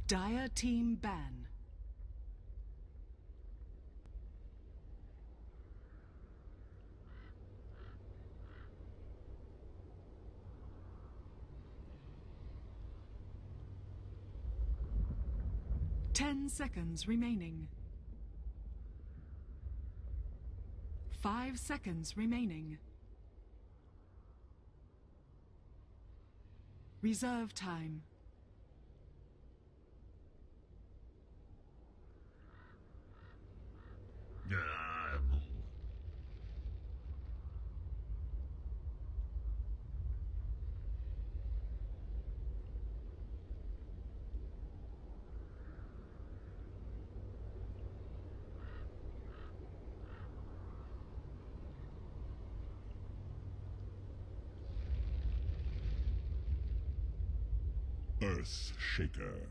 Dire team ban. Ten seconds remaining. 5 seconds remaining. Reserve time. Earth Shaker.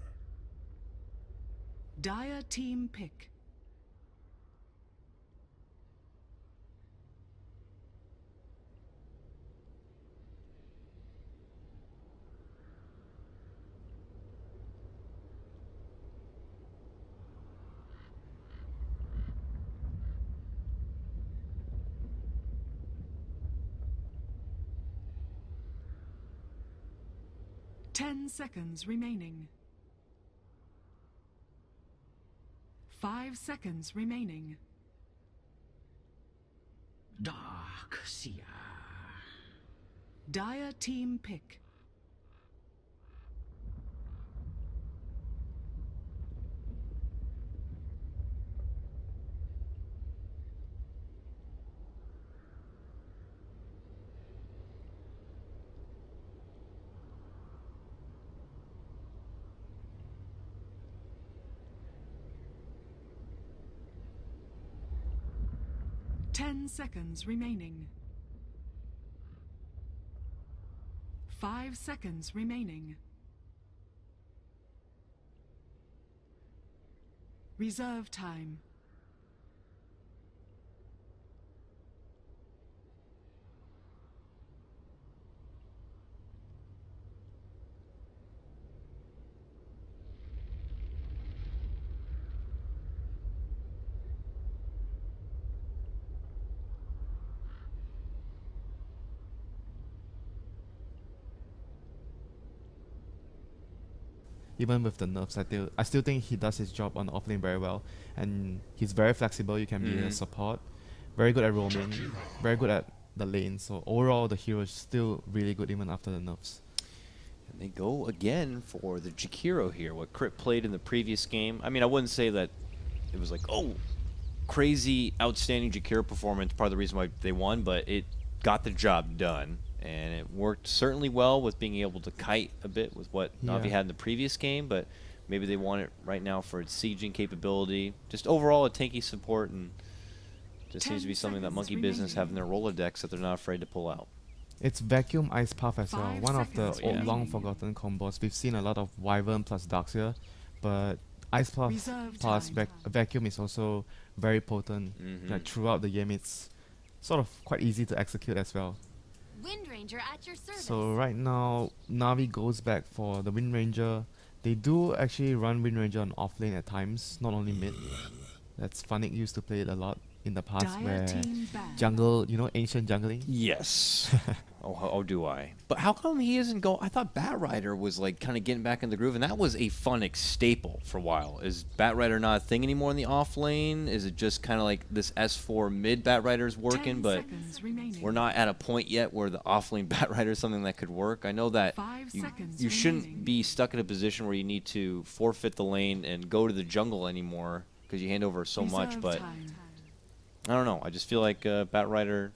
Dire team pick. Ten seconds remaining. 5 seconds remaining. Dark Seer. Dire team pick. Ten seconds remaining. 5 seconds remaining. Reserve time. Even with the nerfs, I still think he does his job on the offlane very well, and he's very flexible. You can be a support, very good at roaming, very good at the lane. So overall, the hero is still really good even after the nerfs. And they go again for the Jakiro here. What Crit played in the previous game. I mean, I wouldn't say that it was like, oh, crazy, outstanding Jakiro performance, part of the reason why they won, but it got the job done. And it worked certainly well with being able to kite a bit with what NaVi had in the previous game, but maybe they want it right now for its sieging capability. Just overall a tanky support, and just seems to be something that Monkey Business have in their Rolodex that they're not afraid to pull out. It's Vacuum Ice Path as well, one of the old long forgotten combos. We've seen a lot of Wyvern plus Darkseer, but Ice Path plus Vacuum is also very potent. Like throughout the game, it's sort of quite easy to execute as well. Wind Ranger at your service. So right now, NaVi goes back for the Wind Ranger. They do actually run Wind Ranger on offlane at times, not only mid. That's Funnick used to play it a lot in the past, where jungle, you know, ancient jungling. Yes. Oh, do I? But how come he isn't go? I thought Batrider was like kind of getting back in the groove, and that was a Funnick staple for a while. Is Batrider not a thing anymore in the off lane? Is it just kind of like this S4 mid Batrider's working, but we're not at a point yet where the off lane Batrider is something that could work? I know that you shouldn't be stuck in a position where you need to forfeit the lane and go to the jungle anymore because you hand over so much, but I don't know. I just feel like Batrider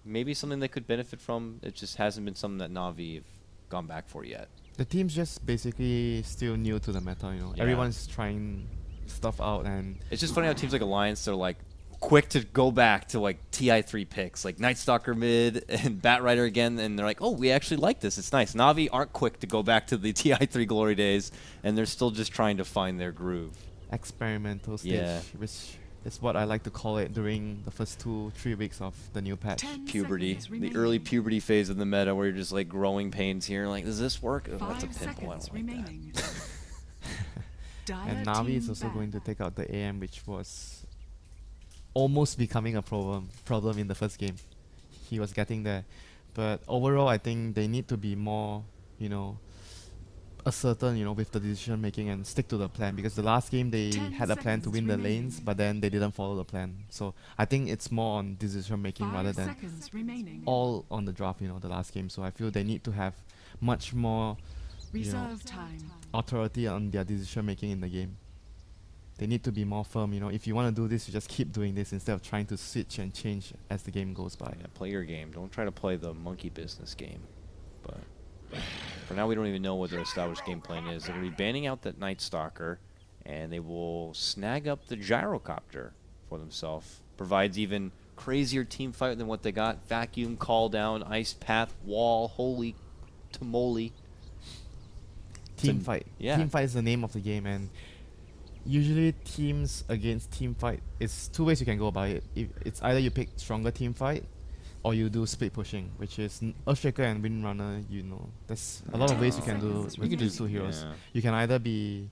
maybe something they could benefit from. It just hasn't been something that NaVi have gone back for yet. The team's just basically still new to the meta, you know. Everyone's trying stuff out, and it's just funny how teams like Alliance are like quick to go back to like TI3 picks, like Night Stalker mid and Batrider again, and they're like, oh, we actually like this. It's nice. NaVi aren't quick to go back to the TI3 glory days, and they're still just trying to find their groove. Experimental stage, which is what I like to call it during the first 2-3 weeks of the new patch. Puberty, the early puberty phase of the meta, where you're just like growing pains here, like, does this work? Oh, that's a pimple. I don't like that. And NaVi is also going to take out the AM, which was almost becoming a problem in the first game. He was getting there. But overall, I think they need to be more, certain, with the decision making and stick to the plan, because the last game they had a plan to win the lanes, but then they didn't follow the plan. So I think it's more on decision making rather than all on the draft, the last game. So I feel they need to have much more authority on their decision making in the game. They need to be more firm, if you want to do this, you just keep doing this instead of trying to switch and change as the game goes by. Yeah, play your game. Don't try to play the monkey business game. But for now, we don't even know what their established game plan is. They're going to be banning out that Night Stalker, and they will snag up the gyrocopter for themselves. Provides even crazier team fight than what they got. Vacuum, call down, ice path, wall, holy tamale. Team fight. Yeah. Team fight is the name of the game, and usually teams against team fight, it's two ways you can go about it. It's either you pick stronger team fight, or you do split pushing, which is Earthshaker and Windrunner. There's a lot of ways you can do with these two heroes. Yeah. You can either be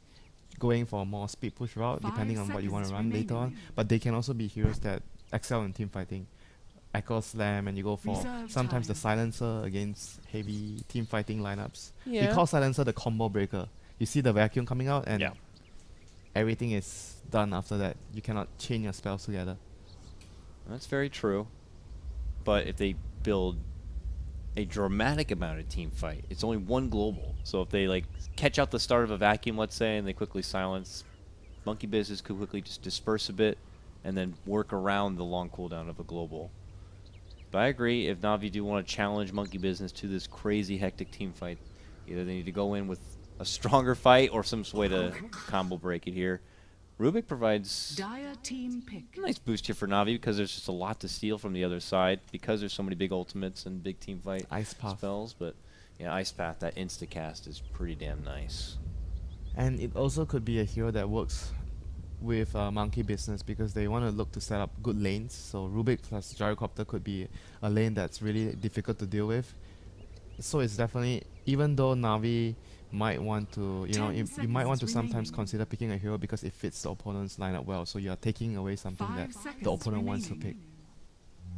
going for a more speed push route, depending on what you want to run later on, but they can also be heroes that excel in team fighting. Echo Slam, and you go for sometimes the Silencer against heavy team fighting lineups. Yeah. We call Silencer the combo breaker. You see the vacuum coming out, and everything is done after that. You cannot chain your spells together. That's very true. But if they build a dramatic amount of team fight, it's only one global. So if they catch out the start of a vacuum, let's say, and they quickly silence, Monkey Business could quickly just disperse a bit and then work around the long cooldown of a global. But I agree, if NaVi do want to challenge Monkey Business to this crazy hectic team fight, either they need to go in with a stronger fight or some way to combo break it here. Rubik provides a nice boost here for NaVi because there's just a lot to steal from the other side because there's so many big ultimates and big team fight spells. But yeah, Ice Path, that insta-cast is pretty damn nice. And it also could be a hero that works with Monkey Business because they want to look to set up good lanes. So Rubik plus Gyrocopter could be a lane that's really difficult to deal with. So it's definitely, even though NaVi might want to, you might want to sometimes consider picking a hero because it fits the opponent's lineup well. So you're taking away something that the opponent wants to pick.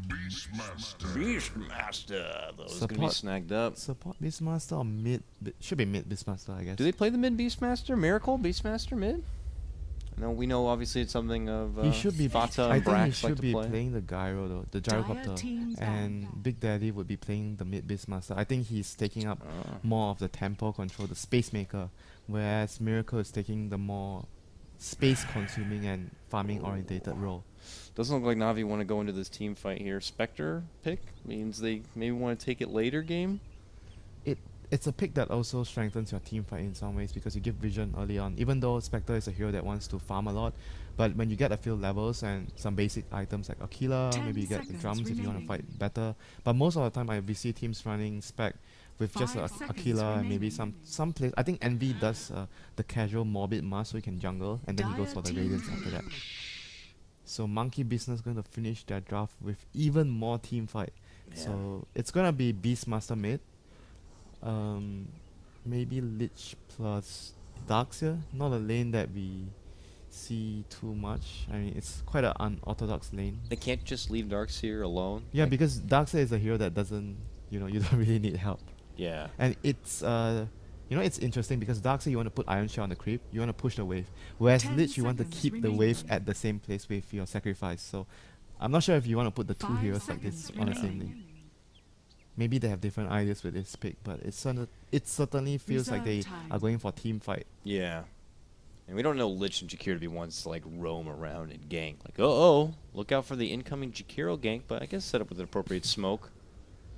Beastmaster, those gonna be snagged up. Support Beastmaster or mid? Should be mid Beastmaster, I guess. Do they play the mid Beastmaster? Miracle Beastmaster mid? No, we know obviously it's something of he should be. Fata I and think he Brax should like be to play. playing the Gyro though, the Gyrocopter, and Big Daddy would be playing the mid Beastmaster. I think he's taking up more of the tempo control, the space maker, whereas Miracle is taking the more space consuming and farming orientated role. Doesn't look like NaVi want to go into this team fight here. Spectre pick means they maybe want to take it later game. It's a pick that also strengthens your team fight in some ways because you give vision early on. Even though Spectre is a hero that wants to farm a lot, but when you get a few levels and some basic items like Aquila, maybe you get the drums if you want to fight better. But most of the time, we see teams running Spec with just Aquila and maybe some place. I think Envy does the casual Morbid Mask so he can jungle, and then he goes for the Radiance after that. So Monkey Business going to finish their draft with even more team fight. Yeah. So it's going to be Beastmaster mid. Maybe Lich plus Darkseer, not a lane that we see too much. I mean, it's quite an unorthodox lane. They can't just leave Darkseer alone? Yeah, because Darkseer is a hero that doesn't, you don't really need help. Yeah. And it's, it's interesting because Darkseer you want to put Iron Shell on the creep, you want to push the wave. Whereas Lich you want to keep the wave at the same place with your sacrifice. So I'm not sure if you want to put the two heroes like this on the same lane. Maybe they have different ideas with this pick, but it certainly feels like they are going for team fight. Yeah. And we don't know Lich and Jakiro to be ones to roam around and gank. Look out for the incoming Jakiro gank, but I guess set up with an appropriate smoke.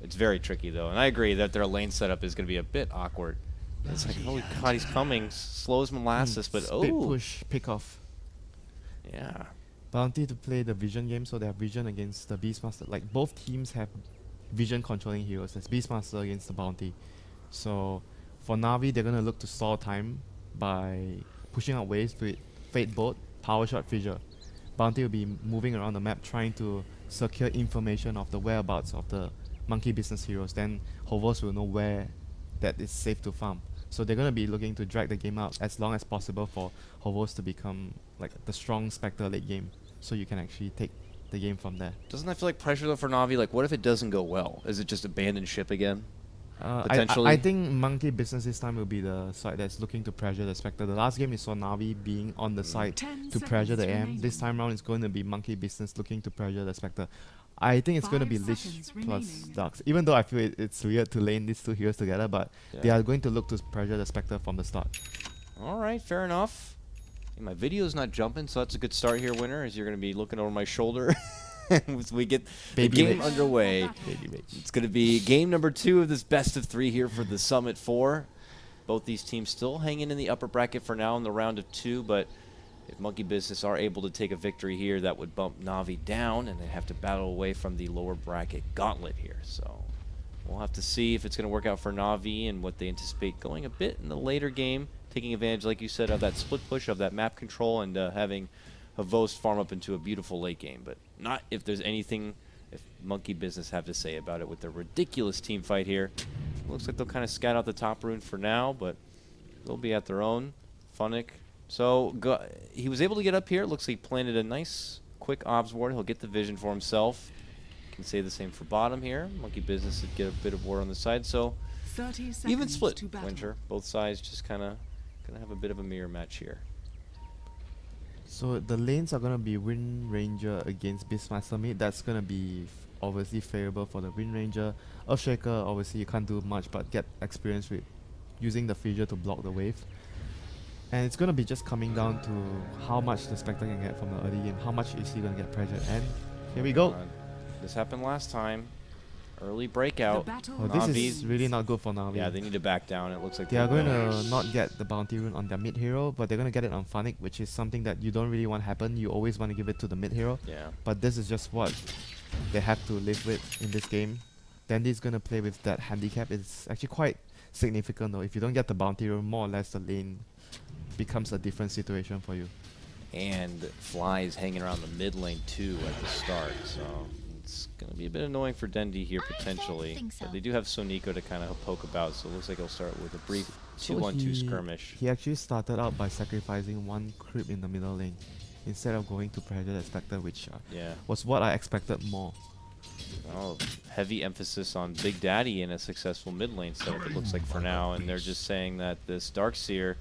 It's very tricky though, and I agree that their lane setup is going to be a bit awkward. It's like, holy god, he's coming, slow as molasses, but split push, pick off. Yeah. Bounty to play the vision game, so they have vision against the Beastmaster. Both teams have vision controlling heroes. There's Beastmaster against the Bounty. So for NaVi, they're going to look to stall time by pushing out waves with Fate Bolt, Power Shot, Fissure. Bounty will be moving around the map trying to secure information of the whereabouts of the Monkey Business heroes. Then Hovos will know where that is safe to farm. So they're going to be looking to drag the game out as long as possible for Hovos to become like the strong Spectre late game. So you can actually take the game from there. Doesn't that feel like pressure though for Navi? Like, what if it doesn't go well? Is it just abandon ship again? I think Monkey Business this time will be the side that's looking to pressure the Spectre. The last game we saw Navi being on the side to pressure the AM. This time round it's going to be Monkey Business looking to pressure the Spectre. I think it's going to be Lich plus Darks. Even though I feel it's weird to lane these two heroes together, but they are going to look to pressure the Spectre from the start. Alright, fair enough. Hey, my video's not jumping, so that's a good start here, Winner, as you're going to be looking over my shoulder as we get the game underway. It's going to be game number 2 of this best of 3 here for the Summit 4. Both these teams still hanging in the upper bracket for now in the round of 2, but if Monkey Business are able to take a victory here, that would bump Navi down, and they have to battle away from the lower bracket gauntlet here. So we'll have to see if it's going to work out for Navi and what they anticipate going a bit in the later game, taking advantage, like you said, of that split push, of that map control, and having Havos farm up into a beautiful late game. But not if there's anything if Monkey Business have to say about it with their ridiculous team fight here. Looks like they'll kind of scout out the top rune for now, but they'll be at their own. Funnick. So he was able to get up here. Looks like he planted a nice quick obs ward. He'll get the vision for himself. Can say the same for bottom here. Monkey Business would get a bit of ward on the side. So even split, Winter. Both sides just kind of gonna have a bit of a mirror match here. So the lanes are gonna be Wind Ranger against Beastmaster mid. That's gonna be obviously favorable for the Wind Ranger. Earthshaker, obviously you can't do much but get experience with using the Fissure to block the wave. And it's going to be just coming down to how much the Spectre can get from the early game. How much is he going to get pressured? And here we go. This happened last time. Early breakout. Oh, this is really not good for Navi. Yeah, they need to back down. It looks like they are going to not get the bounty rune on their mid hero, but they're going to get it on Funnick, which is something that you don't really want to happen. You always want to give it to the mid hero. Yeah. But this is just what they have to live with in this game. Dandy's going to play with that handicap. It's actually quite significant though. If you don't get the bounty rune, more or less the lane becomes a different situation for you. And Fly is hanging around the mid lane too at the start, so it's going to be a bit annoying for Dendi here potentially. But they do have Soniko to kind of poke about, so it looks like he'll start with a brief 2-on-2 skirmish. He actually started out by sacrificing one creep in the middle lane instead of going to pressure the Spectre, which was what I expected more. Oh, heavy emphasis on Big Daddy in a successful mid lane setup, it looks like for now, and they're just saying that this Darkseer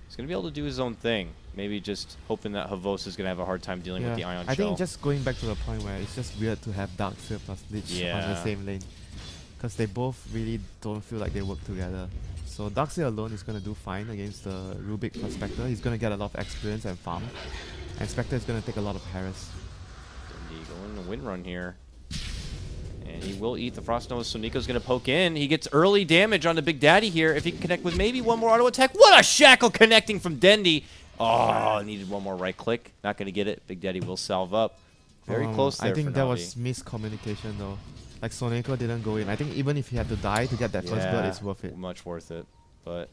is going to be able to do his own thing. Maybe just hoping that Havos is going to have a hard time dealing with the Ion Shell. I think just going back to the point where it's just weird to have Darkseer plus Lich on the same lane, because they both really don't feel like they work together. So Darkseer alone is going to do fine against the Rubik plus Spectre. He's going to get a lot of experience and farm, and Spectre is going to take a lot of harass. Indeed, going to win run here. And he will eat the Frost Nova. Soniko's going to poke in. He gets early damage on the Big Daddy here. If he can connect with maybe one more auto attack. What a shackle connecting from Dendi. Oh, needed one more right click. Not going to get it. Big Daddy will salve up. Very close there. I think for that Navi. was miscommunication though. Like Soniko didn't go in. I think even if he had to die to get that first blood, it's worth it. Much worth it. But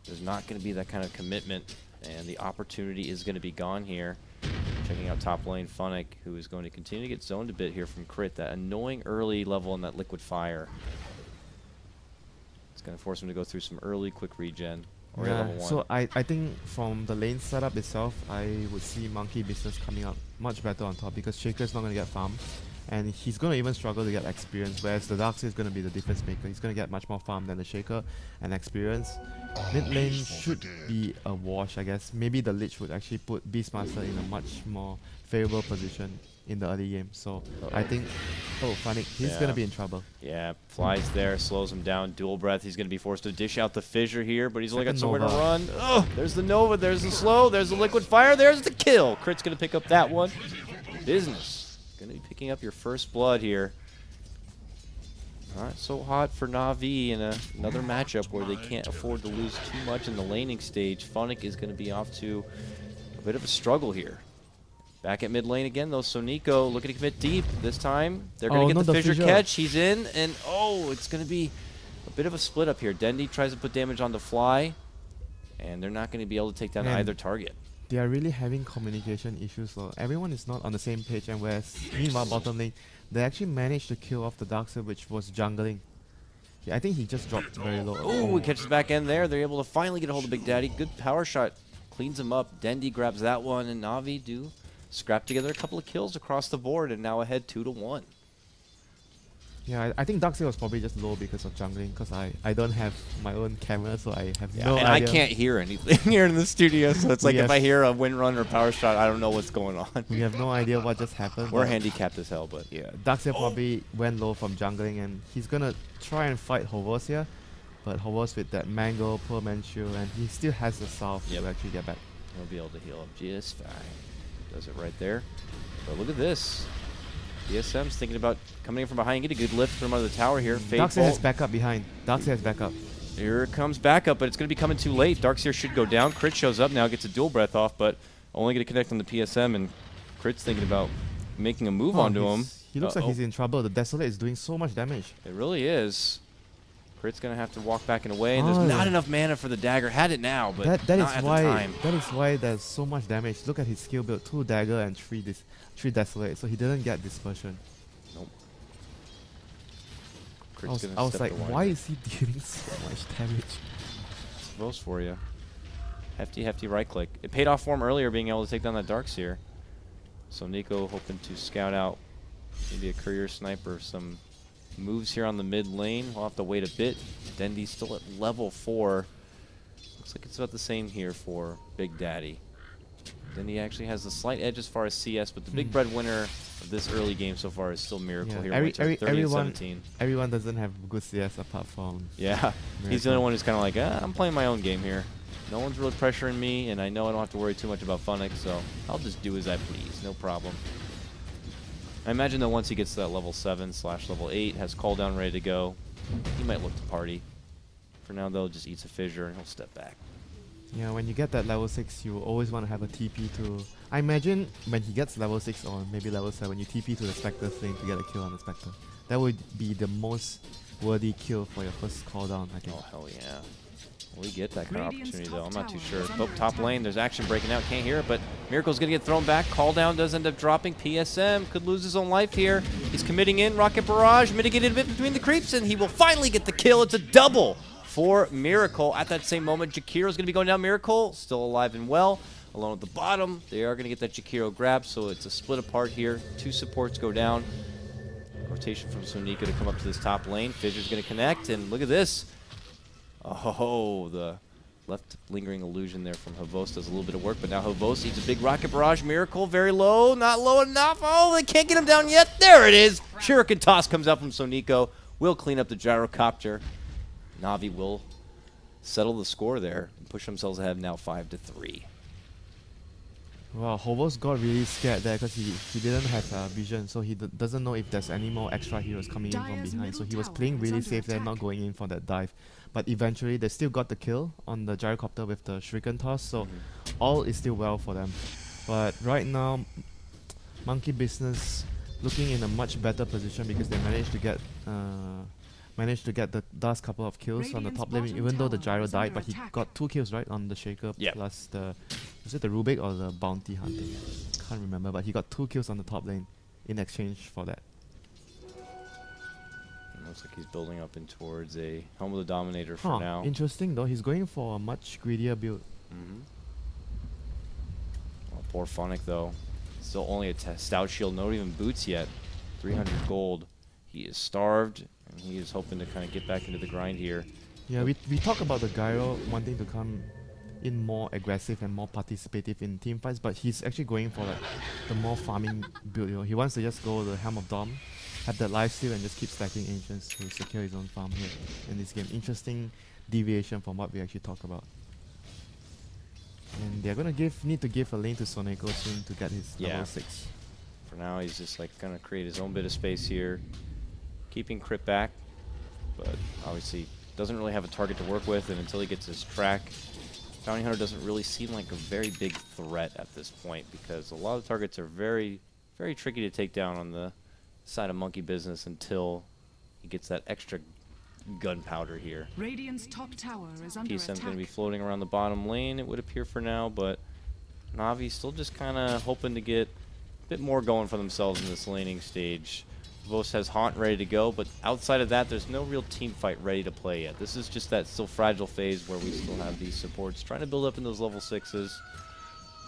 there's not going to be that kind of commitment. And the opportunity is going to be gone here. Checking out top lane Funnick, who is going to continue to get zoned a bit here from Crit. That annoying early level in that Liquid Fire. It's going to force him to go through some early quick regen. Or level 1. So I think from the lane setup itself, I would see Monkey Business coming out much better on top, because Shaker's not going to get farm. And he's going to even struggle to get experience, whereas the Darkseer is going to be the difference maker. He's going to get much more farm than the Shaker and experience. Mid lane should be a wash, I guess. Maybe the Lich would actually put Beastmaster in a much more favorable position in the early game. So I think, Funnick, he's going to be in trouble. Yeah, Flies there, slows him down. Dual Breath, he's going to be forced to dish out the Fissure here, but he's only got somewhere to run. Oh, there's the Nova, there's the slow, there's the Liquid Fire, there's the kill. Crit's going to pick up that one. Business. Going to be picking up your first blood here. Not so hot for Navi in another matchup where they can't afford to lose too much in the laning stage. Funnick is going to be off to a bit of a struggle here. Back at mid lane again, though. Soniko looking to commit deep. This time, they're going to get the Fissure catch. He's in, and it's going to be a bit of a split up here. Dendi tries to put damage on the Fly, and they're not going to be able to take down either target. They are really having communication issues though. Everyone is not on the same page, and whereas meanwhile bottom lane, they actually managed to kill off the Darkseer, which was jungling. Yeah, I think he just dropped very low. Oh, he catches back end there. They're able to finally get a hold of Big Daddy. Good power shot. Cleans him up. Dendi grabs that one, and NaVi do scrap together a couple of kills across the board, and now ahead 2-1. Yeah, I think Darkseid was probably just low because of jungling, because I don't have my own camera, so I have no and idea. I can't hear anything here in the studio, so it's like if I hear a wind run or power shot, I don't know what's going on. We have no idea what just happened. We're handicapped as hell, but yeah, Darkseid probably went low from jungling, and he's gonna try and fight Hovos here, but Hovos with that mango, poor man shield, and he still has the salve to actually get back. He'll be able to heal up just fine. Does it right there. But look at this. DSM's thinking about coming in from behind. Get a good lift from under the tower here. Darkseid has backup behind. Darkseid has backup. Here comes backup, but it's going to be coming too late. Darkseer should go down. Crit shows up now, gets a dual breath off, but only going to connect on the PSM, and Crit's thinking about making a move onto him. He looks like he's in trouble. The Desolate is doing so much damage. It really is. Crit's going to have to walk back and away, and there's not enough mana for the dagger. Had it now, but that not is at why the time. that is why there's so much damage. Look at his skill build: 2 dagger and 3 Desolate. So he didn't get dispersion. Nope. I was like, why is he dealing so much damage? It's close for you. Hefty right click. It paid off for him earlier being able to take down that Darkseer. So Nico hoping to scout out maybe a courier sniper, some moves here on the mid lane. We'll have to wait a bit. Dendi's still at level 4. Looks like it's about the same here for Big Daddy. Dendi actually has a slight edge as far as CS, but the big breadwinner of this early game so far is still Miracle here. Everyone doesn't have good CS apart from Miracle. He's the only one who's kind of like, I'm playing my own game here. No one's really pressuring me, and I know I don't have to worry too much about Funix, so I'll just do as I please. No problem. I imagine that once he gets to that level 7/level 8, has call down ready to go, he might look to party. For now, though, just eats a fissure and he'll step back. Yeah, when you get that level 6, you always want to have a TP to... I imagine when he gets level 6 or maybe level 7, you TP to the Spectre lane to get a kill on the Spectre. That would be the most worthy kill for your first call down, I think. Oh, hell yeah. We get that kind of opportunity, though. I'm not too sure. Oh, top lane, there's action breaking out. Can't hear it, but Miracle's going to get thrown back. Call down does end up dropping. PSM could lose his own life here. He's committing in. Rocket Barrage mitigated a bit between the creeps, and he will finally get the kill. It's a double for Miracle. At that same moment, Jakiro's going to be going down. Miracle still alive and well. Alone at the bottom. They are going to get that Jakiro grab, so it's a split apart here. 2 supports go down. Rotation from Sonika to come up to this top lane. Fissure's going to connect, and look at this. Oh, the left lingering illusion there from Hovos does a little bit of work, but now Hovos needs a big Rocket Barrage. Miracle very low, not low enough. Oh, they can't get him down yet. There it is. Shuriken Toss comes out from Soniko. Will clean up the Gyrocopter. NaVi will settle the score there and push themselves ahead now 5-3. Wow, Hovos got really scared there because he didn't have vision, so he doesn't know if there's any more extra heroes coming in from behind. So he was playing really safe there, not going in for that dive. But eventually, they still got the kill on the Gyrocopter with the Shuriken Toss, so all is still well for them. But right now, Monkey Business looking in a much better position because they managed to get the last couple of kills on the top lane, even though the Gyro died, but he got 2 kills, right, on the Shaker plus the... Was it the Rubik or the Bounty Hunter? Can't remember, but he got 2 kills on the top lane in exchange for that. Looks like he's building up in towards a Home of the Dominator for now. Interesting though, he's going for a much greedier build. Well, poor Phonic though. Still only a stout shield, not even boots yet. 300 gold. He is starved, and he is hoping to kind of get back into the grind here. Yeah, we talk about the Gyro wanting to come in more aggressive and more participative in team fights, but he's actually going for like the more farming build. You know, he wants to just go the Helm of Dom, have that lifesteal, and just keep stacking ancients to secure his own farm here in this game. Interesting deviation from what we actually talk about. And they're gonna need to give a lane to Soneko soon to get his level 6. For now, he's just like gonna create his own bit of space here, keeping Crit back, but obviously doesn't really have a target to work with, and until he gets his track, Bounty Hunter doesn't really seem like a very big threat at this point because a lot of targets are very, very tricky to take down on the side of Monkey Business until he gets that extra gunpowder here. Radiant's top tower is under PSM's attack. going to be floating around the bottom lane, it would appear for now, but NaVi's still just kind of hoping to get a bit more going for themselves in this laning stage. Vos has Haunt ready to go, but outside of that, there's no real team fight ready to play yet. This is just that still fragile phase where we still have these supports trying to build up in those level 6s.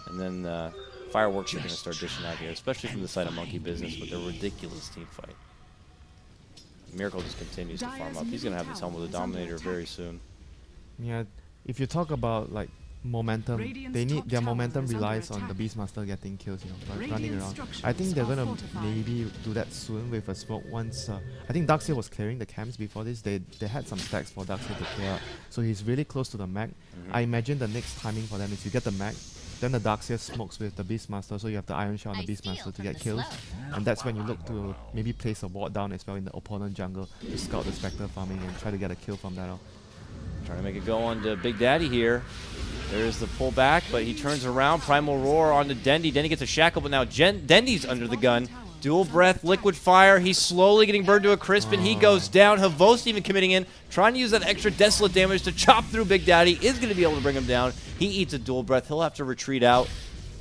And then Fireworks are going to start dishing out here, especially from the side of Monkey Business with their ridiculous team fight. Miracle just continues to farm up. He's going to have this helmet with a Dominator very soon. Yeah, if you talk about like momentum, they need their momentum relies on the Beastmaster getting kills, you know, like running around. I think they're gonna maybe do that soon with a smoke once. I think Darkseer was clearing the camps before this. They had some stacks for Darkseer to clear out, so he's really close to the mag. I imagine the next timing for them is you get the mag, then the Darkseer smokes with the Beastmaster, so you have the Iron Shot on the Beastmaster to get kills, and that's when you look to maybe place a ward down as well in the opponent jungle to scout the Spectre farming and try to get a kill from that out. Trying to make it go on to Big Daddy here. There's the pullback, but he turns around. Primal Roar onto Dendy. Dendy gets a shackle, but now Dendy's under the gun. Dual Breath, Liquid Fire. He's slowly getting burned to a crisp, and he goes down. Havost even committing in, trying to use that extra Desolate damage to chop through Big Daddy. Is going to be able to bring him down. He eats a Dual Breath. He'll have to retreat out.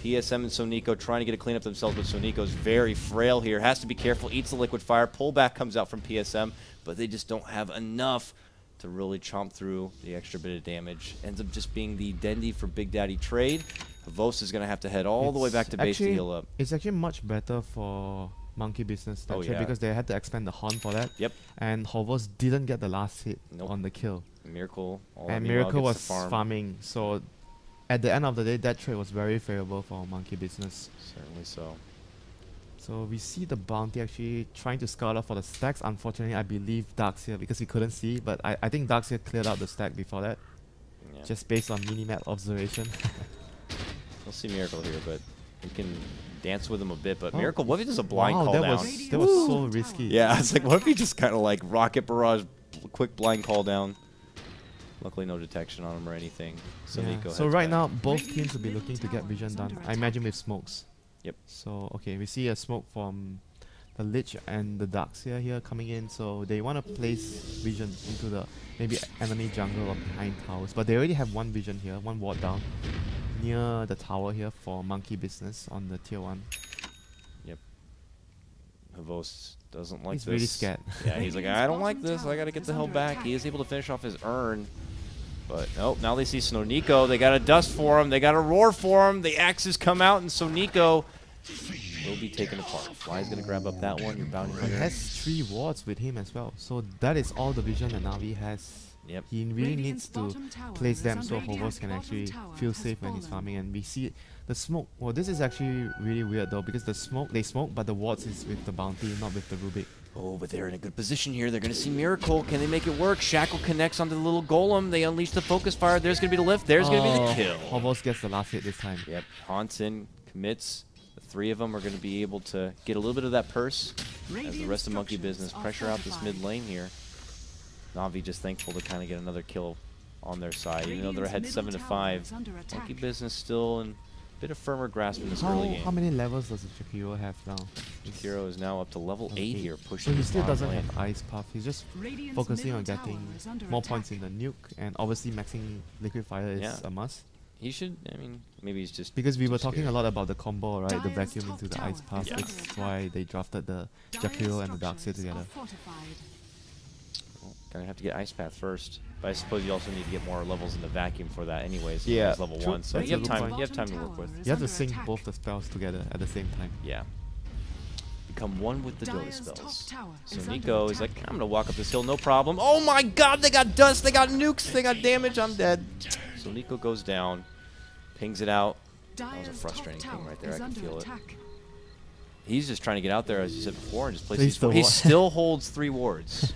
PSM and Sonico trying to get a clean up themselves, but Sonico's very frail here. Has to be careful. Eats the Liquid Fire. Pullback comes out from PSM, but they just don't have enough to really chomp through the extra bit of damage. Ends up just being the Dendy for Big Daddy trade. Vos is going to have to head all the way back to base to heal up. It's actually much better for Monkey Business because they had to expand the Horn for that. Yep. And Hovos didn't get the last hit on the kill. Miracle. And Miracle was farming. So at the end of the day, that trade was very favorable for Monkey Business. Certainly so. So we see the bounty actually trying to scout out for the stacks. Unfortunately, I believe Darkseer, because we couldn't see, but I think Darkseer cleared out the stack before that. Yeah. Just based on minimap observation. We'll see Miracle here, but we can dance with him a bit. But Miracle, what if he does a blind call down? That was so risky. Yeah, it's like, what if he just kind of like Rocket Barrage, quick blind call down? Luckily, no detection on him or anything. Yeah. So right now, both teams will be looking to get vision done. I imagine with smokes. Yep. So, okay, we see a smoke from the Lich and the Darkseer here coming in. So they want to place vision into the maybe enemy jungle or behind towers. But they already have one vision here, one ward down near the tower here for Monkey Business on the tier 1. Yep. Havos doesn't like this. He's really scared. Yeah, he's like, I don't like this. I got to get the hell back. He is able to finish off his urn. But nope, now they see Sonico. They got a dust for him. They got a roar for him. The axes come out, and Sonico will be taken apart. Fly's going to grab up that one. Your bounty hunter. He has 3 wards with him as well. So that is all the vision that NaVi has. Yep. He really needs to place them so Hovos can actually feel safe when he's farming. And we see the smoke. Well, this is actually really weird though, because the smoke, they smoke, but the wards is with the bounty, not with the Rubik. Oh, but they're in a good position here. They're going to see Miracle. Can they make it work? Shackle connects onto the little golem. They unleash the focus fire. There's going to be the lift. There's going to be the kill. Hovos gets the last hit this time. Yep. Haunts in, commits. The 3 of them are going to be able to get a little bit of that purse as the rest of Monkey Business pressure out this mid lane here. NaVi just thankful to kind of get another kill on their side. Even though they're ahead 7-5, Monkey Business still in bit of firmer grasp in this early game. How many levels does Jakiro have now? Jakiro is now up to level 8 here, pushing. So he still doesn't have Ice Puff. He's just focusing on getting more points in the nuke, and obviously maxing Liquid Fire is a must. He should, I mean, maybe he's just because we were talking a lot about the combo, right? The vacuum into the Ice Puff. That's why they drafted the Jakiro and the Darkseer together. Well, gonna have to get Ice Path first. But I suppose you also need to get more levels in the vacuum for that anyways. Yeah. It's level 1, so you have time to work with. You have to sync both the spells together at the same time. Yeah. Become one with the Dota spells. So Nico is like, I'm gonna walk up this hill, no problem. Oh my god, they got dust, they got nukes, they got damage, I'm dead. So Nico goes down, pings it out. That was a frustrating ping right there, I can feel it. He's just trying to get out there, as you said before, and just place these. He still holds 3 wards.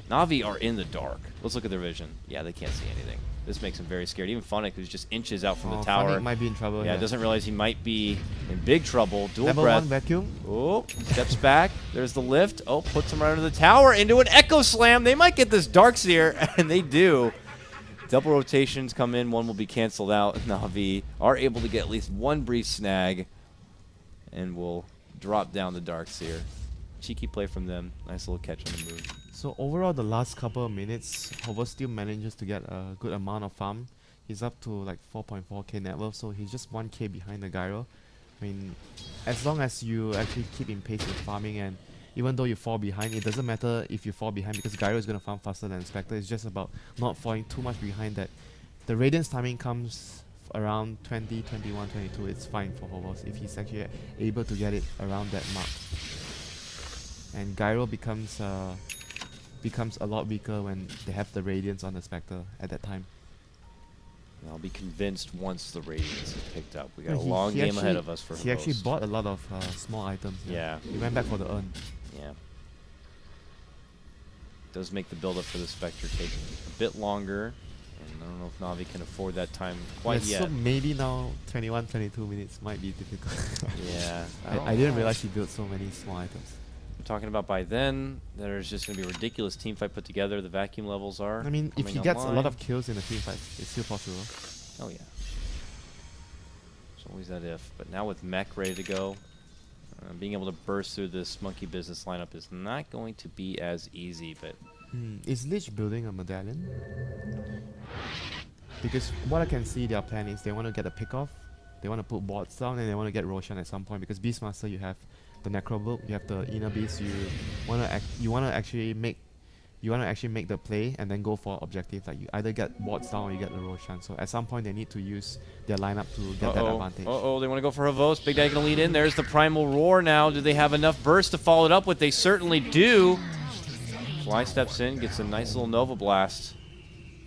NaVi are in the dark. Let's look at their vision. Yeah, they can't see anything. This makes him very scared. Even Funnick, who's just inches out from the tower. Funnick might be in trouble. Yeah, doesn't realize he might be in big trouble. Dual Level breath. 1 vacuum. Oh, steps back. There's the lift. Oh, puts him right under the tower into an Echo Slam. They might get this Darkseer, and they do. Double rotations come in. One will be canceled out. NaVi are able to get at least 1 brief snag, and will drop down the Darkseer. Cheeky play from them. Nice little catch on the move. So overall, the last couple of minutes, Hover still manages to get a good amount of farm. He's up to like 4.4k net worth, so he's just 1k behind the Gyro. I mean, as long as you actually keep in pace with farming and even though you fall behind, it doesn't matter if you fall behind because Gyro is going to farm faster than Spectre. It's just about not falling too much behind that. The Radiance timing comes around 20, 21, 22. It's fine for Hovos if he's actually able to get it around that mark. And Gyro becomes a lot weaker when they have the Radiance on the Spectre at that time. I'll be convinced once the Radiance is picked up. We got a long game ahead of us for He actually Host. bought a lot of small items. Yeah. He went back for the urn. Yeah. Does make the build-up for the Spectre take a bit longer. And I don't know if Navi can afford that time quite yet. So maybe now 21, 22 minutes might be difficult. Yeah. I didn't realize he built so many small items. I'm talking about by then, there's just going to be a ridiculous team fight put together. The vacuum levels are I mean, if he coming gets a lot online. of kills in a team fight, it's still possible. Oh yeah. There's always that if. But now with Mech ready to go, being able to burst through this monkey business lineup is not going to be as easy. But Is Lich building a medallion? Because what I can see their plan is they want to get a pick off, they want to put bots down, and they want to get Roshan at some point. Because Beastmaster, you have the Necrobook, you have the Inner Beast. You want to actually make the play and then go for objective. Like you either get bots down or you get the Roshan. So at some point they need to use their lineup to get that advantage. They want to go for Havos. Big Daddy going to lead in. There's the Primal Roar now. Do they have enough burst to follow it up with? They certainly do. Fly steps in, gets a nice little Nova Blast.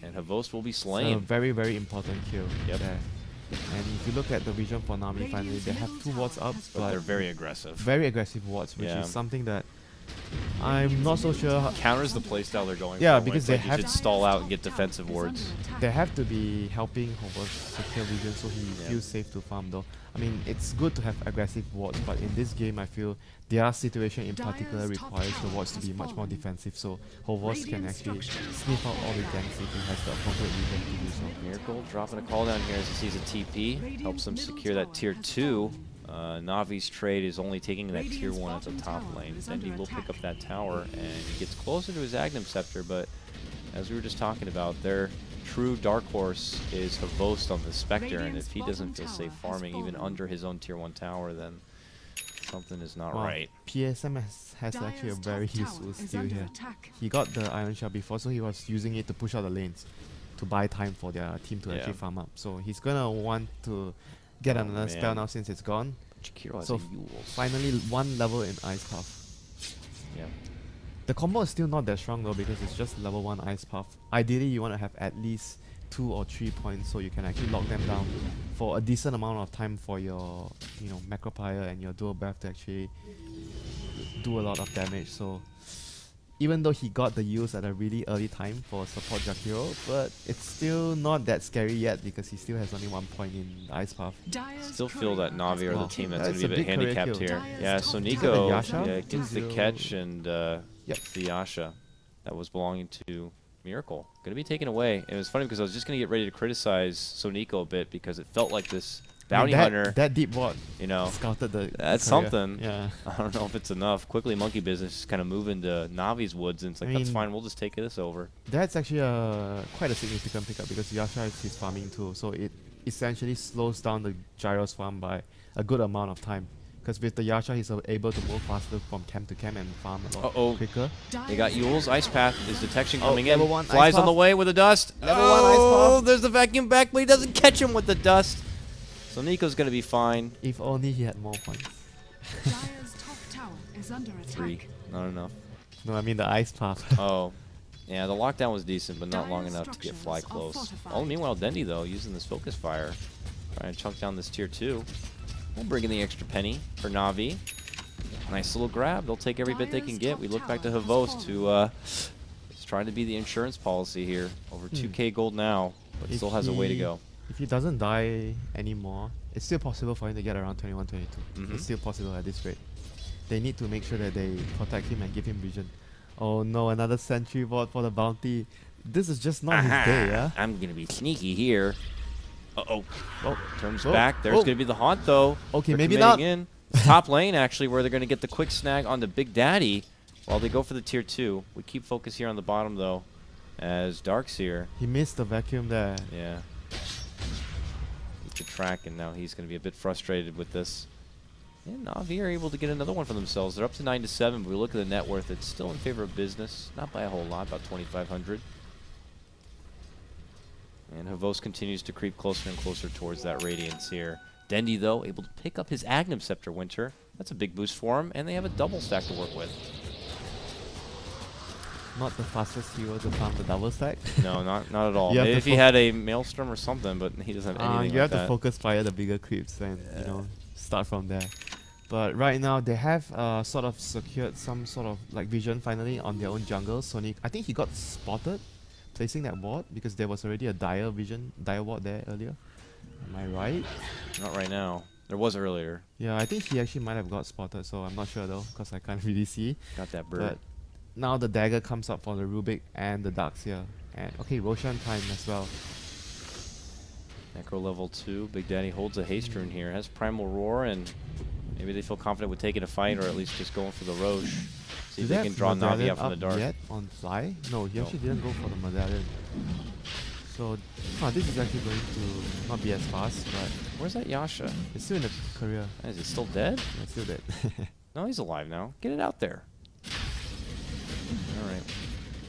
And Havos will be slain. So very, very important kill Yep. there. And if you look at the vision for Nami, finally they have 2 wards up, But they're very aggressive. very aggressive wards, which Yeah. is something that I'm not so sure. Counters the playstyle they're going Yeah, for. because It's like they you have should stall out and get defensive wards. They have to be helping Hovos secure vision so he Yeah. feels safe to farm though. I mean, it's good to have aggressive wards, but in this game I feel their situation in particular requires the wards to be much more defensive, so Hovos can actually sniff out all the ganks if he has the appropriate vision to do so. Miracle dropping a call down here as he sees a TP. Helps him secure that tier 2. Navi's trade is only taking that tier 1 at the top lane. Then he will pick up that tower and he gets closer to his Aghanim Scepter, but as we were just talking about, their true dark horse is Havos on the Spectre, and if he doesn't feel safe farming even under his own tier 1 tower, then something is not right. PSM has actually a very useful skill here. He got the Iron Shard before, so he was using it to push out the lanes to buy time for their team to actually farm up. So he's gonna want to get another spell now since it's gone. Chikiro has So a Yule. finally 1 level in Ice Path. Yeah. The combo is still not that strong though because it's just level 1 Ice Path. Ideally you want to have at least 2 or 3 points so you can actually lock them down for a decent amount of time for your Macropire and your Dual Breath to actually do a lot of damage. So even though he got the use at a really early time for support Jakiro, but it's still not that scary yet because he still has only 1 point in Ice Path. Still feel that Navi are the Wow. team that's That's going to be a a bit big career handicapped kill. here. Yeah, so Is it Nico the Yasha? gets the 2-0. catch and Yep. the Yasha that was belonging to Miracle. Going to be taken away. And it was funny because I was just going to get ready to criticize Soniko a bit because it felt like this bounty hunter, that deep ward scouted the that's career. something. Yeah. I don't know if it's enough. Quickly, Monkey Business just kind of move into Navi's woods, and it's like, I that's mean, fine, we'll just take this over. That's actually quite a significant pickup because Yasha is his farming tool, so it essentially slows down the Gyro's farm by a good amount of time. Because with the Yasha, he's able to move faster from camp to camp and farm a lot quicker. They got Yule's Ice Path. Is detection coming in? level 1 Flies Ice on the Path. way with the dust. Level 1 Ice Path. There's the vacuum back, but he doesn't catch him with the dust. So Nico's going to be fine. If only he had more points. Dire's top tower is under attack. 3. Not enough. No, I mean the Ice Path. Oh. Yeah, the lockdown was decent, but not long enough to get Fly close. Oh, meanwhile, Dendy, though, using this Focus Fire. Trying to chunk down this tier 2. We'll bring in the extra penny for Navi. Nice little grab. They'll take every bit they can get. We look back to Havos to it's trying to be the insurance policy here. Over 2k gold now, but If still has a way to go. If he doesn't die anymore, it's still possible for him to get around 21, 22. Mhm. It's still possible at this rate. They need to make sure that they protect him and give him vision. Oh no, another sentry ward for the bounty. This is just not his day, yeah? I'm going to be sneaky here. Uh-oh. Oh, Turns oh, back. There's oh. going to be the haunt, though. Okay, They're maybe committing not. In. Top lane, actually, where they're going to get the quick snag on the Big Daddy while they go for the tier 2. We keep focus here on the bottom, though, as Darkseer. He missed the vacuum there. Yeah. He could track, and now he's going to be a bit frustrated with this. And NaVi are able to get another one for themselves. They're up to 9-7, but we look at the net worth. It's still in favor of business. Not by a whole lot, about 2,500. And Havos continues to creep closer and closer towards that Radiance here. Dendi, though, able to pick up his Agnum Scepter Winter. That's a big boost for him, and they have a double stack to work with. Not the fastest hero to farm the double stack. No, not at all. You have Maybe to if he had a Maelstrom or something, but he doesn't have anything you like have that. to focus fire the bigger creeps and you know start from there. But right now they have sort of secured some sort of like vision finally on their own jungle. Sonic, I think he got spotted placing that ward because there was already a dire ward there earlier. Am I right? Not right now. There was earlier. Yeah, I think he actually might have got spotted, so I'm not sure though because I can't really see. Got that bird. But now the dagger comes up for the Rubik and the Darkseer. And okay, Roshan time as well. Necro level 2. Big Daddy holds a haste rune here. Has Primal Roar, and maybe they feel confident with taking a fight, or at least just going for the Roche. See if they can draw NaVi out from the dark. Yet on fly? No, he actually didn't go for the medallion. So, this is actually going to not be as fast, but Where's that Yasha? it's still in the career. Is it still dead? Yeah, it's still dead. No, he's alive now. Get it out there. Alright.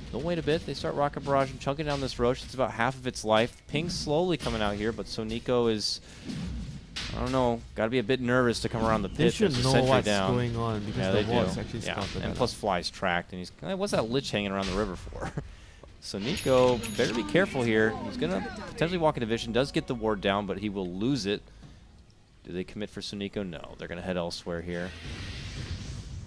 They'll wait a bit. They start Rocket Barrage and chunking down this Roche. It's about half of its life. Ping's slowly coming out here, but Soniko is, I don't know, gotta be a bit nervous to come around the pit. They should There's a know sentry what's down. going on because Yeah, the they ward's do. actually Yeah, scouted and that plus out. Fly's tracked, and he's, what's that Lich hanging around the river for? So Nico better be careful here. He's going to potentially walk into Vision. Does get the ward down, but he will lose it. Do they commit for Suniko? No. They're going to head elsewhere here.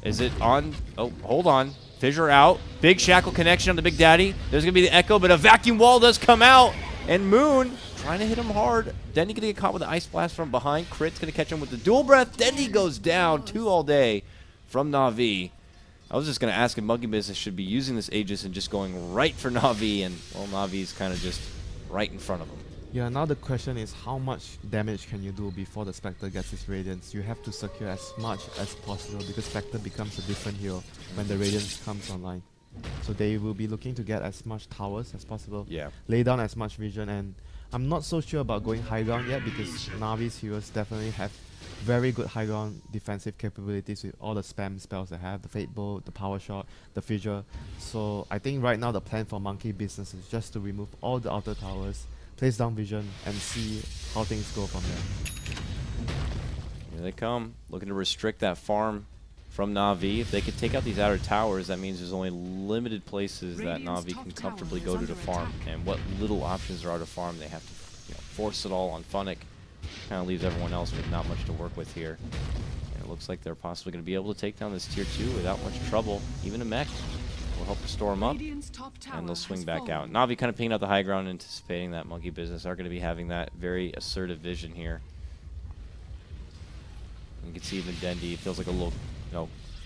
Is it on? Oh, hold on. Fissure out. Big Shackle connection on the Big Daddy. There's going to be the Echo, but a Vacuum Wall does come out. And Moon trying to hit him hard. Dendy going to get caught with the Ice Blast from behind. Crit's going to catch him with the Dual Breath. Dendy goes down. 2 all day from NaVi. I was just going to ask if Monkey Business should be using this Aegis and just going right for NaVi, and, well, NaVi's kind of just right in front of him. Yeah, now the question is how much damage can you do before the Spectre gets his Radiance? You have to secure as much as possible because Spectre becomes a different hero when the Radiance comes online. So they will be looking to get as much towers as possible, lay down as much vision, and I'm not so sure about going high ground yet because NaVi's heroes definitely have very good high ground defensive capabilities with all the spam spells they have, the Fate Bolt, the Power Shot, the Fissure. So I think right now the plan for Monkey Business is just to remove all the outer towers, place down vision, and see how things go from there. Here they come, looking to restrict that farm from NaVi. If they could take out these outer towers, that means there's only limited places that NaVi can comfortably go to farm. And what little options there are to farm, they have to force it all on Funnick. Kind of leaves everyone else with not much to work with here. And it looks like they're possibly going to be able to take down this tier 2 without much trouble. Even a mech will help restore them up, and they'll swing back out. NaVi kind of picking out the high ground, anticipating that Monkey Business are going to be having that very assertive vision here. You can see even Dendi, it feels like a little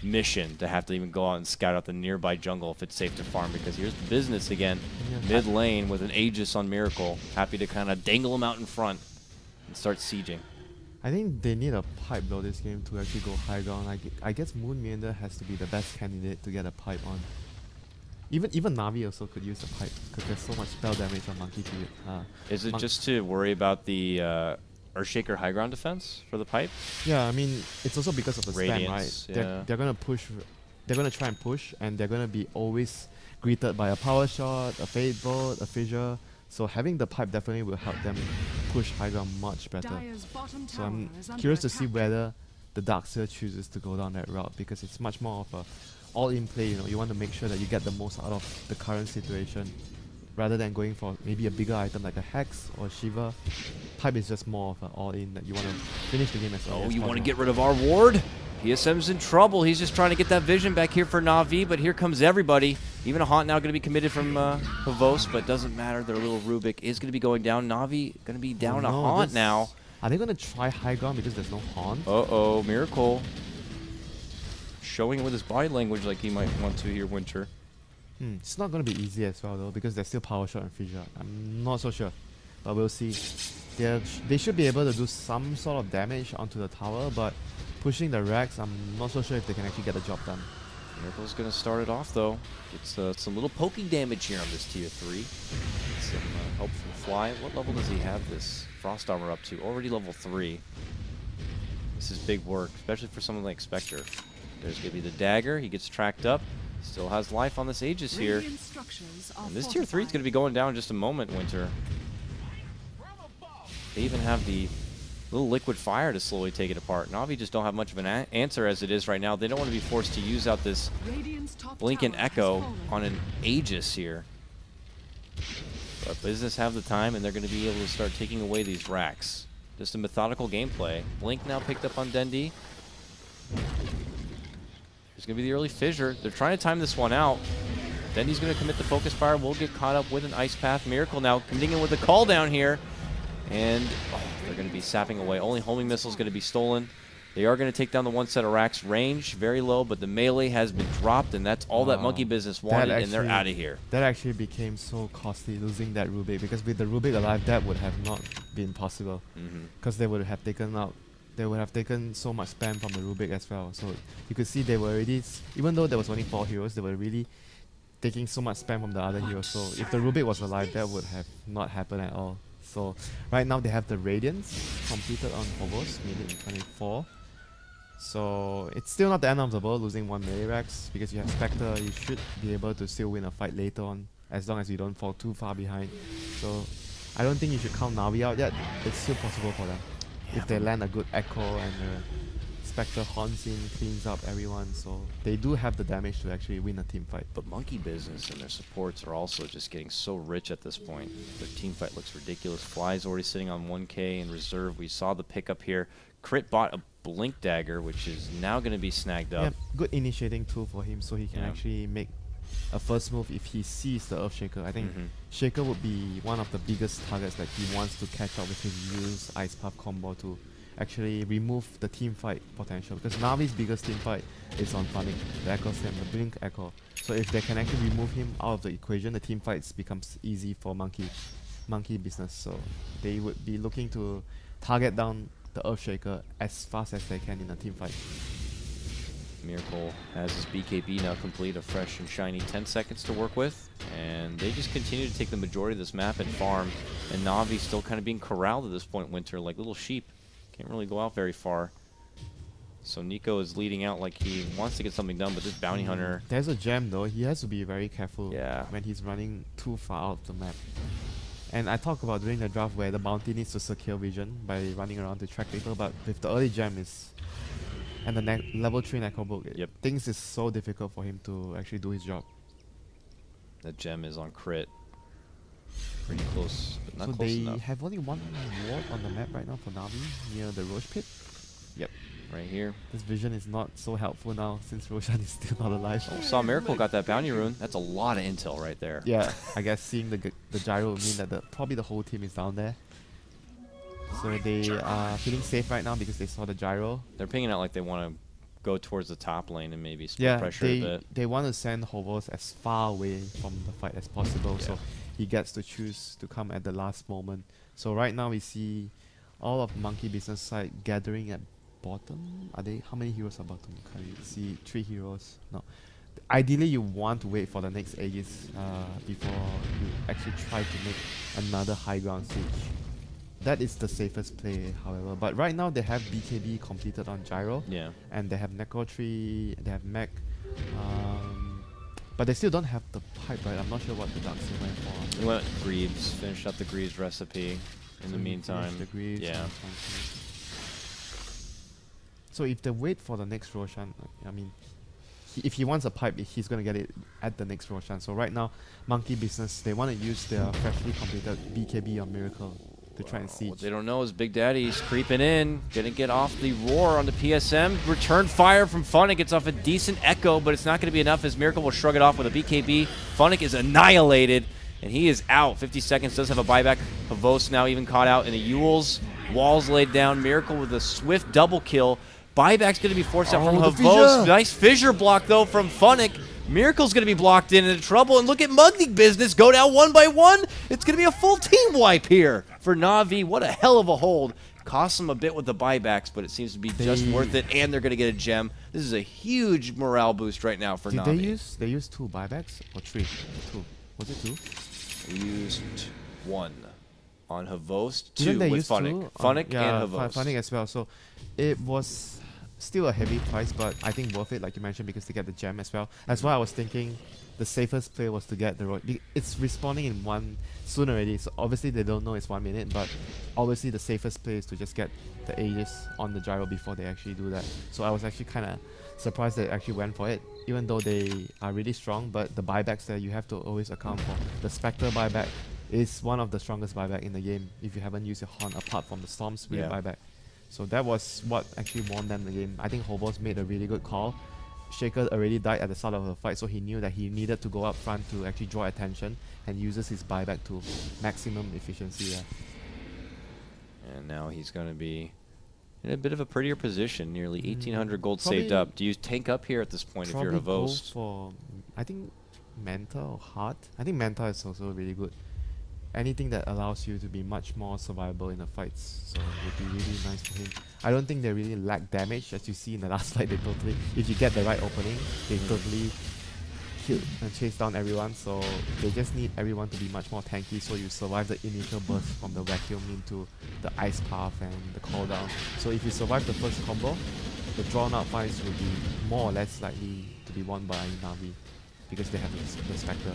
mission to have to even go out and scout out the nearby jungle if it's safe to farm, because here's the business again. Mid lane with an Aegis on Miracle, happy to kind of dangle him out in front and start sieging. I think they need a pipe though this game to actually go high ground. I guess Moon Meander has to be the best candidate to get a pipe on. Even NaVi also could use a pipe because there's so much spell damage on Monkey to it. Is it just to worry about the Earthshaker high ground defense for the pipe? Yeah, I mean it's also because of the Radiance, spam, right? They're gonna push, they're gonna try and push, and they're gonna be always greeted by a Power Shot, a Fate Bolt, a Fissure. So having the pipe definitely will help them push high ground much better. So I'm curious to see whether the Darkseer chooses to go down that route, because it's much more of a all-in play. You want to make sure that you get the most out of the current situation, rather than going for maybe a bigger item like a Hex or Shiva. Pipe is just more of an all-in that you want to finish the game as well. Oh, you want to get rid of our ward? PSM's in trouble. He's just trying to get that vision back here for NaVi, but here comes everybody. Even a Haunt now going to be committed from Havos, but doesn't matter. Their little Rubik is going to be going down. NaVi going to be down a Haunt now. Are they going to try high ground because there's no Haunt? Uh-oh, Miracle. Showing it with his body language like he might want to here, Winter. It's not going to be easy as well though, because there's still Power Shot and Fissure. I'm not so sure, but we'll see. They should be able to do some sort of damage onto the tower, but pushing the racks, I'm not so sure if they can actually get the job done. Miracle's going to start it off though. It's some little poking damage here on this tier 3. Some help from Fly. What level does he have this Frost Armor up to? Already level 3. This is big work, especially for someone like Spectre. There's going to be the dagger. He gets tracked up. Still has life on this Aegis here. And this tier 3 is going to be going down in just a moment, Winter. They even have the little liquid fire to slowly take it apart. NaVi just don't have much of an answer as it is right now. They don't want to be forced to use out this Blink and Echo on an Aegis here. But Business have the time, and they're going to be able to start taking away these racks. Just a methodical gameplay. Blink now picked up on Dendi. There's going to be the early fissure. They're trying to time this one out. Dendi's going to commit the focus fire. We'll get caught up with an Ice Path. Miracle now committing in with a call down here. And they're going to be sapping away. Only homing missile is going to be stolen. They are going to take down the one set of racks. Range, very low, but the melee has been dropped, and that's all that Monkey Business wanted, and they're out of here. That actually became so costly, losing that Rubik, because with the Rubik alive, that would have not been possible. Because they would have taken out, they would have taken so much spam from the Rubik as well. So you could see they were already, even though there was only 4 heroes, they were really taking so much spam from the other heroes. So if the Rubik was alive, that would have not happened at all. So right now they have the Radiance completed on Phobos, made it in 24. So it's still not the end of the world losing 1 melee racks, because you have Spectre. You should be able to still win a fight later on, as long as you don't fall too far behind. So I don't think you should count NaVi out yet. It's still possible for them if they land a good Echo and Spectre haunts in, cleans up everyone. So they do have the damage to actually win a team fight. But Monkey Business and their supports are also just getting so rich at this point. Their team fight looks ridiculous. Fly's already sitting on 1k in reserve. We saw the pickup here. Crit bought a Blink Dagger, which is now going to be snagged up. Yeah, good initiating tool for him, so he can actually make a first move if he sees the Earthshaker. I think Shaker would be one of the biggest targets that he wants to catch up with his use Ice Path combo to actually remove the team fight potential, because Navi's biggest team fight is on Funnick, the Echo Slam, the Blink Echo. So if they can actually remove him out of the equation, the team fights becomes easy for Monkey Business. So they would be looking to target down the Earthshaker as fast as they can in a team fight. Miracle has his BKB now complete, a fresh and shiny 10 seconds to work with, and they just continue to take the majority of this map and farm, and Navi still kind of being corralled at this point, Winter, like little sheep. Can't really go out very far. So Nico is leading out like he wants to get something done, but this Bounty Hunter... There's a gem though, he has to be very careful when he's running too far out of the map. And I talked about during the draft where the bounty needs to secure vision by running around to track people, but with the early gem and the level 3 Necrobook, things is so difficult for him to actually do his job. The gem is on crit. Pretty close, but not so close enough. They have only 1 ward on the map right now for NaVi, near the Roche pit. Yep. Right here. This vision is not so helpful now since Roshan is still not alive. Oh, saw Miracle got that bounty rune. That's a lot of intel right there. Yeah, I guess seeing the gyro will mean that probably the whole team is down there. So they are feeling safe right now because they saw the gyro. They're pinging out like they want to go towards the top lane and maybe split pressure a bit. They want to send Hovos as far away from the fight as possible, so he gets to choose to come at the last moment. So right now we see all of Monkey Business side gathering at bottom. How many heroes are bottom? Can you see 3 heroes? No. Ideally you want to wait for the next Aegis before you actually try to make another high ground siege. That is the safest play, however. But right now they have BKB completed on Gyro. Yeah. And they have Necro Tree, they have Mech. But they still don't have the pipe, right? I'm not sure what the Ducks went for. They went Greaves, finished up the Greaves recipe in the meantime. The Greaves, yeah. So if they wait for the next Roshan, I mean, if he wants a pipe, he's going to get it at the next Roshan. So right now, Monkey Business, they want to use their freshly completed BKB on Miracle to try and siege. What they don't know is Big Daddy's creeping in, gonna get off the roar on the PSM. Return fire from Funnick, gets off a decent echo, but it's not gonna be enough as Miracle will shrug it off with a BKB. Funnick is annihilated, and he is out. 50 seconds, does have a buyback. Pavos now even caught out in the Yules. Walls laid down, Miracle with a swift double kill. Buyback's gonna be forced out from Pavos. Nice fissure block though from Funnick. Miracle's going to be blocked into trouble, and look at Monkey Business go down 1 by 1. It's going to be a full team wipe here for NaVi. What a hell of a hold. Costs them a bit with the buybacks, but it seems to be just worth it, and they're going to get a gem. This is a huge morale boost right now for NaVi. They used 2 buybacks or 3? 2. Was it 2? They used 1 on Havost, Didn't 2 they with use Funnick. two? Funnick Yeah, and Havost. Funnick as well. So it was still a heavy price, but I think worth it, like you mentioned, because they get the gem as well. That's why I was thinking the safest play was to get the it's respawning in one soon already, so obviously they don't know it's 1 minute, but obviously the safest play is to just get the Aegis on the gyro before they actually do that. So I was actually kind of surprised they actually went for it, even though they are really strong, but the buybacks there you have to always account for. The Spectre buyback is one of the strongest buyback in the game if you haven't used your horn apart from the Storm Spirit buyback. So that was what actually won them the game. I think Hobos made a really good call. Shaker already died at the start of the fight, so he knew that he needed to go up front to actually draw attention and uses his buyback to maximum efficiency there. And now he's going to be in a bit of a prettier position, nearly 1,800 gold Probably saved up. Do you tank up here at this point if you're Probably go Havost? for, I think, Manta or Heart. I think Manta is also really good. Anything that allows you to be much more survivable in the fights, so it would be really nice for him. I don't think they really lack damage, as you see in the last fight. They totally, if you get the right opening, they totally kill and chase down everyone. So they just need everyone to be much more tanky, so you survive the initial burst from the vacuum into the ice path and the cooldown. So if you survive the first combo, the drawn out fights will be more or less likely to be won by NaVi because they have the Spectre.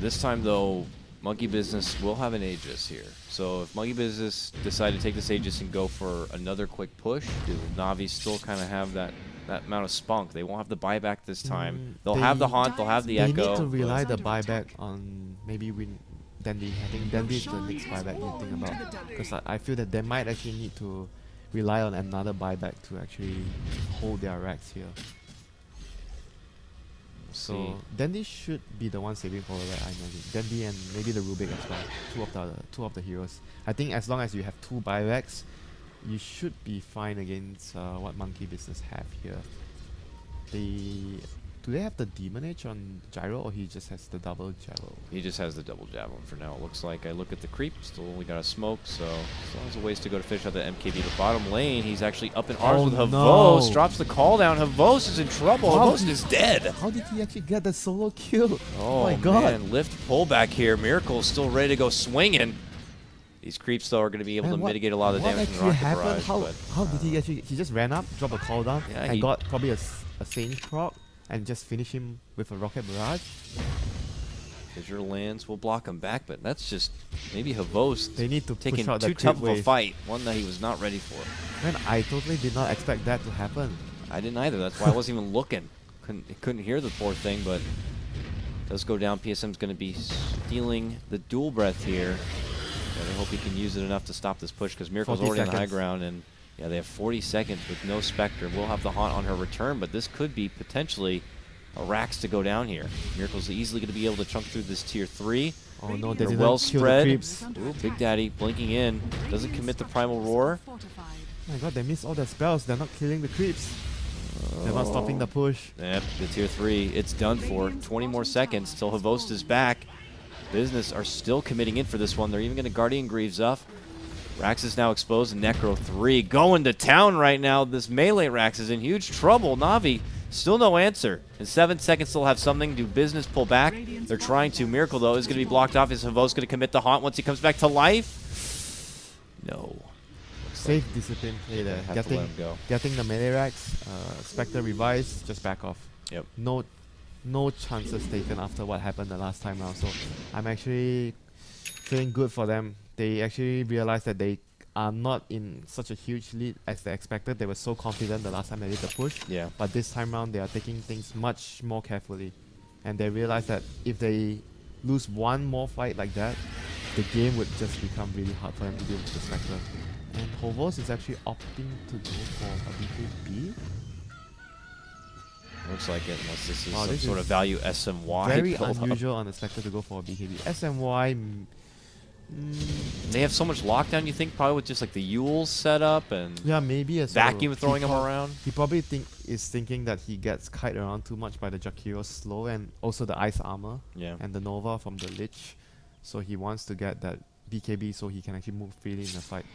This time though, Monkey Business will have an Aegis here. So if Monkey Business decide to take this Aegis and go for another quick push, do NaVi still kind of have that amount of spunk? They won't have the buyback this time. They'll have the Haunt, they'll have the They Echo. need to rely the buyback on maybe Dandy. I think Dandy is the next buyback you think about. Because I feel that they might actually need to rely on another buyback to actually hold their racks here. So Dandy should be the one saving for that, I imagine. Dandy and maybe the Rubik as well. Two of the heroes. I think as long as you have 2 buybacks, you should be fine against what Monkey Business have here. Do they have the Demon Edge on Gyro, or he just has the double Gyro? He just has the double javelin for now, it looks like. I look at the creep, still only got a smoke, so still has a ways to go to finish out the MKB. The bottom lane, he's actually up in arms with Havost. Drops the call down. Havost is in trouble. Havost is dead. How did he actually get the solo kill? Oh my god. Man, lift pullback here. Miracle is still ready to go swinging. These creeps though are going to be able to mitigate a lot of the damage from the rocket barrage. How did he actually? He just ran up, dropped a call down, Yeah, and got probably a Sage proc, and just finish him with a rocket barrage. Azure lands will block him back, but that's just maybe Havost They need to taking push out the too tough of a wave. fight, one that he was not ready for. Man, I totally did not expect that to happen. I didn't either. That's why I wasn't even looking. Couldn't hear the poor thing, but it does go down. PSM's going to be stealing the dual breath here. I hope he can use it enough to stop this push because Miracle's already on the high ground, and yeah, they have 40 seconds with no Spectre. We'll have the Haunt on her return, but this could be potentially a Rax to go down here. Miracle's easily going to be able to chunk through this tier 3. Oh no, they They're didn't well kill the spread. creeps. Ooh, Big Daddy blinking in. Doesn't commit the Primal Roar. Oh my god, they missed all their spells. They're not killing the creeps. They're not stopping the push. Yep, the tier 3, it's done for. 20 more seconds till Havost is back. Business are still committing in for this one. They're even going to Guardian Greaves up. Rax is now exposed. Necro 3 going to town right now. This melee Rax is in huge trouble. NaVi, still no answer. In 7 seconds, they'll have something. Do Business pull back? They're trying to. Miracle, though, is going to be blocked off. Is Havost going to commit the Haunt once he comes back to life? No. Safe discipline play there. Have to let him go. Getting the melee racks, Spectre revives, just back off. Yep. No chances taken after what happened the last time round. So I'm actually feeling good for them. They actually realized that they are not in such a huge lead as they expected. They were so confident the last time they did the push. Yeah. But this time round, they are taking things much more carefully. And they realize that if they lose one more fight like that, the game would just become really hard for them to deal with the Spectre. And Hovos is actually opting to go for a BKB. Looks like it, unless this is Wow, some this sort is of value SMY. Very build up. unusual on the Spectre to go for a BKB. SMY... They have so much lockdown, you think, probably with just like the Yules set up and yeah, maybe as vacuum well. throwing him around. He probably is thinking that he gets kite around too much by the Jakiro's slow and also the ice armor and the Nova from the Lich. So he wants to get that BKB so he can actually move freely in the fight.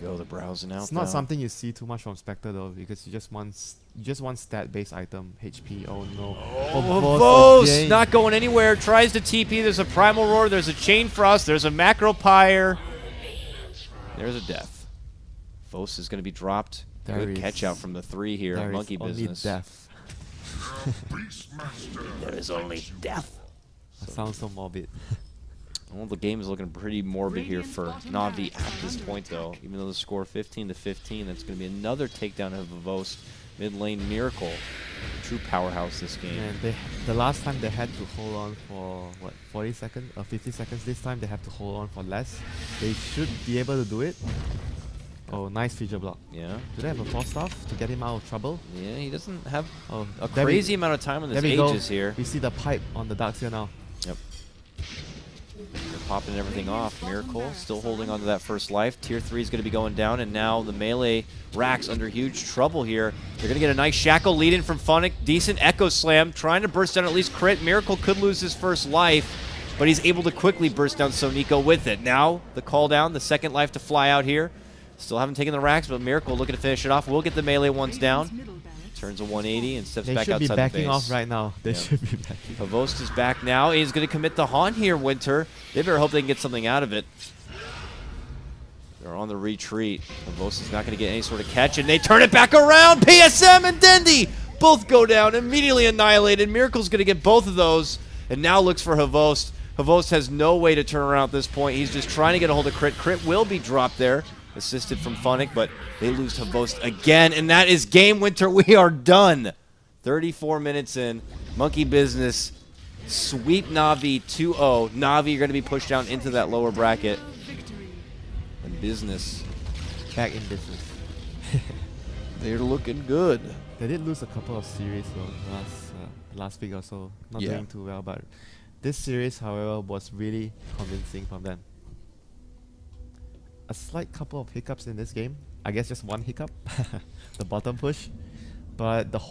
go, the browsing out. It's not something you see too much from Spectre though, because you just want stat-based item, HP. Oh no. Vos not going anywhere. Tries to TP. There's a Primal Roar. There's a Chain Frost. There's a Macro Pyre. There's a death. Vos is going to be dropped. Good catch out from the 3 here. There Monkey is only business. death. There is only death. That sounds so morbid. Well, the game is looking pretty morbid here for NaVi at this point, though. Even though the score 15-15, that's going to be another takedown of Vos. Mid lane Miracle, true powerhouse this game. And the last time they had to hold on for what, 40 seconds or 50 seconds. This time they have to hold on for less. They should be able to do it. Oh, nice feature block. Yeah. Do they have a force staff to get him out of trouble? Yeah, he doesn't have a there crazy amount of time on his ages here. We see the pipe on the Darkseer now. Yep. They're popping everything off. Miracle still holding on to that first life. Tier 3 is going to be going down, and now the melee Rax under huge trouble here. They're going to get a nice Shackle lead in from Funnick. Decent Echo Slam, trying to burst down at least crit. Miracle could lose his first life, but he's able to quickly burst down Soniko with it. Now the call down, the second life to fly out here. Still haven't taken the Rax, but Miracle looking to finish it off. We'll get the melee ones down. Turns a 180 and steps back outside the base. They should be backing off right now. They should be backing. Havost is back now. He's going to commit the haunt here, Winter. They better hope they can get something out of it. They're on the retreat. Havost is not going to get any sort of catch, and they turn it back around. PSM and Dendi both go down, immediately annihilated. Miracle's going to get both of those, and now looks for Havost. Havost has no way to turn around at this point. He's just trying to get a hold of crit. Crit will be dropped there. Assisted from Funnick, but they lose Havost again, and that is game, Winter. We are done. 34 minutes in. Monkey business. Sweep NaVi 2-0. NaVi, you're going to be pushed down into that lower bracket. And business. Back in business. They're looking good. They did lose a couple of series though, last week or so. Not doing too well, but this series, however, was really convincing from them. A slight couple of hiccups in this game. I guess just one hiccup, the bottom push, but the whole